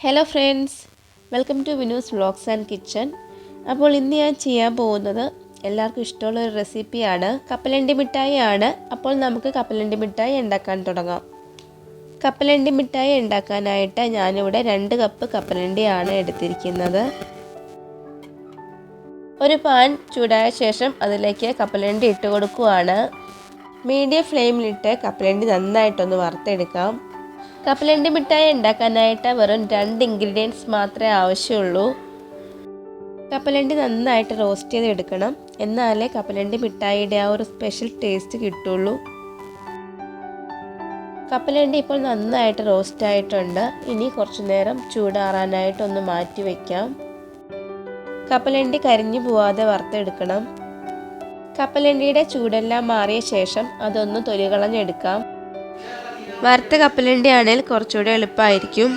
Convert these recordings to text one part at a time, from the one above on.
Hello friends, welcome to Vinus Vlogs and Kitchen. അപ്പോൾ ഇന്ന് ഞാൻ ചെയ്യാൻ പോകുന്നത് എല്ലാവർക്കും ഇഷ്ടമുള്ള ഒരു റെസിപ്പിയാണ്. കപ്പലണ്ടി മിഠായി ആണ്. അപ്പോൾ നമുക്ക് കപ്പലണ്ടി മിഠായി ഉണ്ടാക്കാൻ തുടങ്ങാം. കപ്പലണ്ടി മിഠായി ഉണ്ടാക്കാനായിട്ട് ഞാനിവിടെ 2 കപ്പ് കപ്പലണ്ടിയാണ് എടുത്തിരിക്കുന്നത്. ഒരു പാൻ ചൂടായ ശേഷം അതിലേക്ക് കപ്പലണ്ടി ഇട്ട് കൊടുക്കുകയാണ്. മീഡിയം ഫ്ലെയിമിലിട്ട് കപ്പലണ്ടി നന്നായിട്ടൊന്ന് വറുത്തെടുക്കാം. കപ്പലണ്ടി മിഠായി ഉണ്ടാക്കാനായിട്ട് വെറും 2 ഇൻഗ്രീഡിയൻസ് മാത്രമേ ആവശ്യമുള്ളൂ. കപ്പലണ്ടി നന്നായിട്ട് റോസ്റ്റ് ചെയ്തെടുക്കണം, എന്നാലേ കപ്പലണ്ടി മിഠായിയുടെ ആ ഒരു സ്പെഷ്യൽ ടേസ്റ്റ് കിട്ടുള്ളൂ. കപ്പലണ്ടി ഇപ്പോൾ നന്നായിട്ട് റോസ്റ്റ് ആയിട്ടുണ്ട്. ഇനി കുറച്ചു നേരം ചൂടാറാനായിട്ടൊന്ന് മാറ്റി വയ്ക്കാം. കപ്പലണ്ടി കരിഞ്ഞു പോവാതെ വറുത്തെടുക്കണം. കപ്പലണ്ടിയുടെ ചൂടെല്ലാം മാറിയ ശേഷം അതൊന്ന് തൊലി കളഞ്ഞെടുക്കാം. വറുത്ത കപ്പലണ്ടി ആണെങ്കിൽ കുറച്ചുകൂടെ എളുപ്പമായിരിക്കും.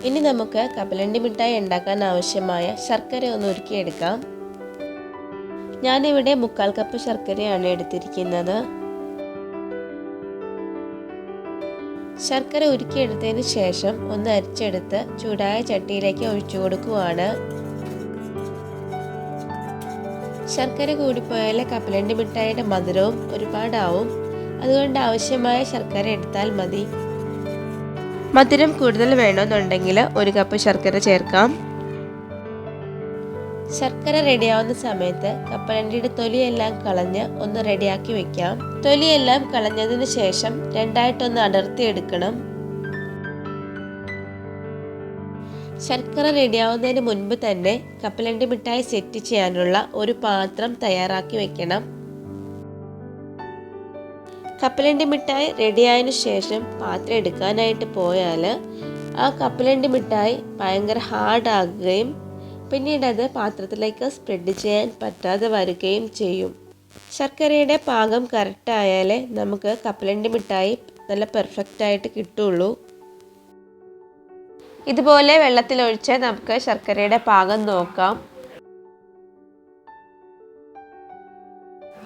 ഇനി നമുക്ക് കപ്പലണ്ടി മിഠായി ഉണ്ടാക്കാൻ ആവശ്യമായ ശർക്കര ഒന്ന് ഉരുക്കിയെടുക്കാം. ഞാനിവിടെ 1/4 കപ്പ് ശർക്കരയാണ് എടുത്തിരിക്കുന്നത്. ശർക്കര ഉരുക്കിയെടുത്തതിന് ശേഷം ഒന്ന് അരിച്ചെടുത്ത് ചൂടായ ചട്ടിയിലേക്ക് ഒഴിച്ചു കൊടുക്കുകയാണ്. ശർക്കര കൂടിപ്പോയാൽ കപ്പലണ്ടി മിഠായിയുടെ മധുരവും ഒരുപാടാവും. അതുകൊണ്ട് ആവശ്യമായ ശർക്കര എടുത്താൽ മതി. മധുരം കൂടുതൽ വേണമെന്നുണ്ടെങ്കിൽ 1 കപ്പ് ശർക്കര ചേർക്കാം. ശർക്കര റെഡിയാവുന്ന സമയത്ത് കപ്പലണ്ടിയുടെ തൊലിയെല്ലാം കളഞ്ഞ് ഒന്ന് റെഡിയാക്കി വെക്കാം. തൊലിയെല്ലാം കളഞ്ഞതിന് ശേഷം രണ്ടായിട്ടൊന്ന് അടർത്തിയെടുക്കണം. ശർക്കര റെഡിയാവുന്നതിന് മുൻപ് തന്നെ കപ്പലണ്ടി മിഠായി സെറ്റ് ചെയ്യാനുള്ള ഒരു പാത്രം തയ്യാറാക്കി വെക്കണം. കപ്പലണ്ടി മിഠായി റെഡിയായതിനു ശേഷം പാത്രം എടുക്കാനായിട്ട് പോയാൽ ആ കപ്പലണ്ടി മിഠായി ഭയങ്കര ഹാർഡാകുകയും പിന്നീട് അത് പാത്രത്തിലേക്ക് സ്പ്രെഡ് ചെയ്യാൻ പറ്റാതെ വരികയും ചെയ്യും. ശർക്കരയുടെ പാകം കറക്റ്റായാലേ നമുക്ക് കപ്പലണ്ടി മിഠായി നല്ല പെർഫെക്റ്റായിട്ട് കിട്ടുള്ളൂ. ഇതുപോലെ വെള്ളത്തിലൊഴിച്ച് നമുക്ക് ശർക്കരയുടെ പാകം നോക്കാം.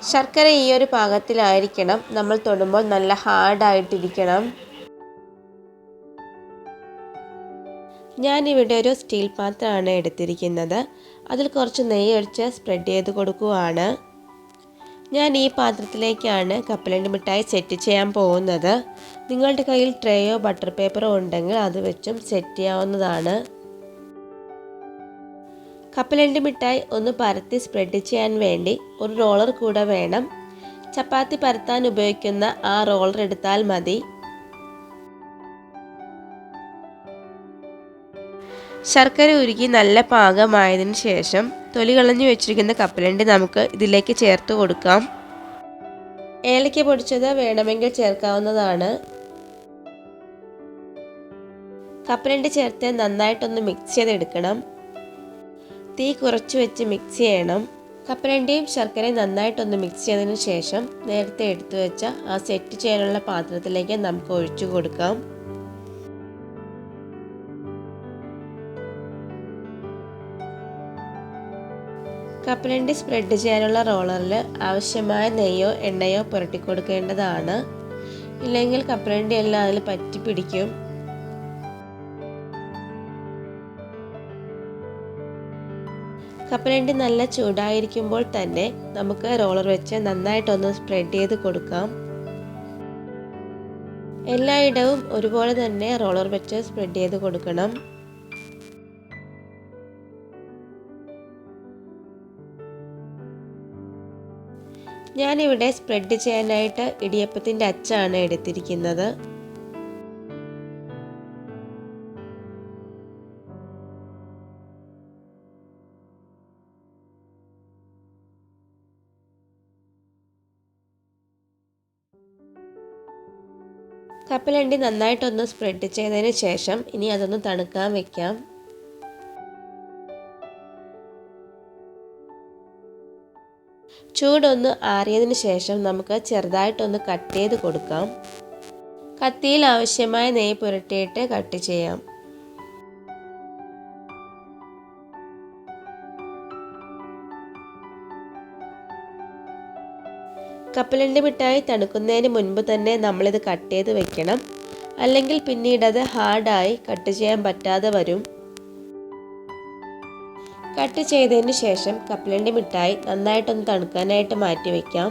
ശർക്കര ഈ ഒരു പാകത്തിലായിരിക്കണം. നമ്മൾ തൊടുമ്പോൾ നല്ല ഹാർഡായിട്ടിരിക്കണം. ഞാനിവിടെ ഒരു സ്റ്റീൽ പാത്രമാണ് എടുത്തിരിക്കുന്നത്. അതിൽ കുറച്ച് നെയ്യ് ഒഴിച്ച് സ്പ്രെഡ് ചെയ്ത് കൊടുക്കുകയാണ്. ഞാൻ ഈ പാത്രത്തിലേക്കാണ് കപ്പലണ്ടി മിഠായി സെറ്റ് ചെയ്യാൻ പോകുന്നത്. നിങ്ങളുടെ കയ്യിൽ ട്രേയോ ബട്ടർ പേപ്പറോ ഉണ്ടെങ്കിൽ അത് വെച്ചും സെറ്റ് ചെയ്യാവുന്നതാണ്. കപ്പലണ്ടി മിഠായി ഒന്ന് പരത്തി സ്പ്രെഡ് ചെയ്യാൻ വേണ്ടി ഒരു റോളർ കൂടെ വേണം. ചപ്പാത്തി പരത്താൻ ഉപയോഗിക്കുന്ന ആ റോളർ എടുത്താൽ മതി. ശർക്കര ഉരുക്കി നല്ല പാകമായതിനു ശേഷം തൊലി കളഞ്ഞു വെച്ചിരിക്കുന്ന കപ്പലണ്ടി നമുക്ക് ഇതിലേക്ക് ചേർത്ത് കൊടുക്കാം. ഏലക്ക പൊടിച്ചത് വേണമെങ്കിൽ ചേർക്കാവുന്നതാണ്. കപ്പലണ്ടി ചേർത്ത് നന്നായിട്ടൊന്ന് മിക്സ് ചെയ്തെടുക്കണം. തീ കുറച്ച് വെച്ച് മിക്സ് ചെയ്യണം. കപ്പലണ്ടിയും ശർക്കരയും നന്നായിട്ടൊന്ന് മിക്സ് ചെയ്തതിന് ശേഷം നേരത്തെ എടുത്തു വെച്ച ആ സെറ്റ് ചെയ്യാനുള്ള പാത്രത്തിലേക്ക് നമുക്ക് ഒഴിച്ചു കൊടുക്കാം. കപ്പലണ്ടി സ്പ്രെഡ് ചെയ്യാനുള്ള റോളറിൽ ആവശ്യമായ നെയ്യോ എണ്ണയോ പുരട്ടി കൊടുക്കേണ്ടതാണ്. ഇല്ലെങ്കിൽ കപ്പലണ്ടി എല്ലാം അതിൽ പറ്റി പിടിക്കും. കപ്പലണ്ടി നല്ല ചൂടായിരിക്കുമ്പോൾ തന്നെ നമുക്ക് റോളർ വെച്ച് നന്നായിട്ടൊന്ന് സ്പ്രെഡ് ചെയ്ത് കൊടുക്കാം. എല്ലായിടവും ഒരുപോലെ തന്നെ റോളർ വെച്ച് സ്പ്രെഡ് ചെയ്ത് കൊടുക്കണം. ഞാനിവിടെ സ്പ്രെഡ് ചെയ്യാനായിട്ട് ഇടിയപ്പത്തിൻ്റെ അച്ചാണ് എടുത്തിരിക്കുന്നത്. കപ്പലണ്ടി നന്നായിട്ടൊന്ന് സ്പ്രെഡ് ചെയ്തതിന് ശേഷം ഇനി അതൊന്ന് തണുക്കാൻ വെക്കാം. ചൂടൊന്ന് ആറിയതിന് ശേഷം നമുക്ക് ചെറുതായിട്ടൊന്ന് കട്ട് ചെയ്ത് കൊടുക്കാം. കത്തിയിൽ ആവശ്യമായ നെയ്യ് പുരട്ടിയിട്ട് കട്ട് ചെയ്യാം. കപ്പലണ്ടി മിഠായി തണുക്കുന്നതിന് മുൻപ് തന്നെ നമ്മളിത് കട്ട് ചെയ്ത് വെക്കണം. അല്ലെങ്കിൽ പിന്നീട് അത് ഹാർഡായി കട്ട് ചെയ്യാൻ പറ്റാതെ വരും. കട്ട് ചെയ്തതിന് ശേഷം കപ്പലണ്ടി മിഠായി നന്നായിട്ടൊന്ന് തണുക്കാനായിട്ട് മാറ്റി വയ്ക്കാം.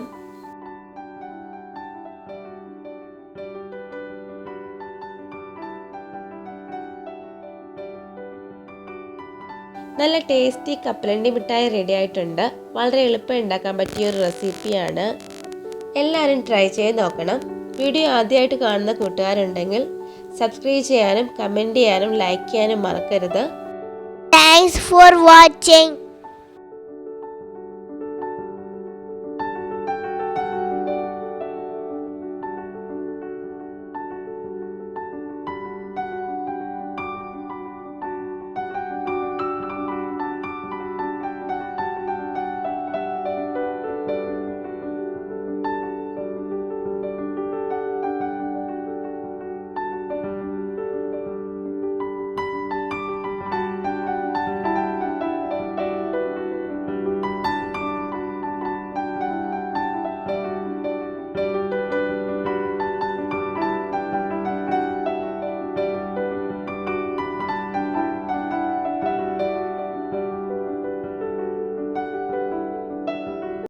നല്ല ടേസ്റ്റി കപ്പലണ്ടി മിഠായി റെഡി ആയിട്ടുണ്ട്. വളരെ എളുപ്പം ഉണ്ടാക്കാൻ പറ്റിയ ഒരു റെസിപ്പിയാണ്. എല്ലാവരും ട്രൈ ചെയ്ത് നോക്കണം. വീഡിയോ ആദ്യമായിട്ട് കാണുന്ന കൂട്ടുകാരുണ്ടെങ്കിൽ സബ്സ്ക്രൈബ് ചെയ്യാനും കമൻറ്റ് ചെയ്യാനും ലൈക്ക് ചെയ്യാനും മറക്കരുത്. Thanks for watching.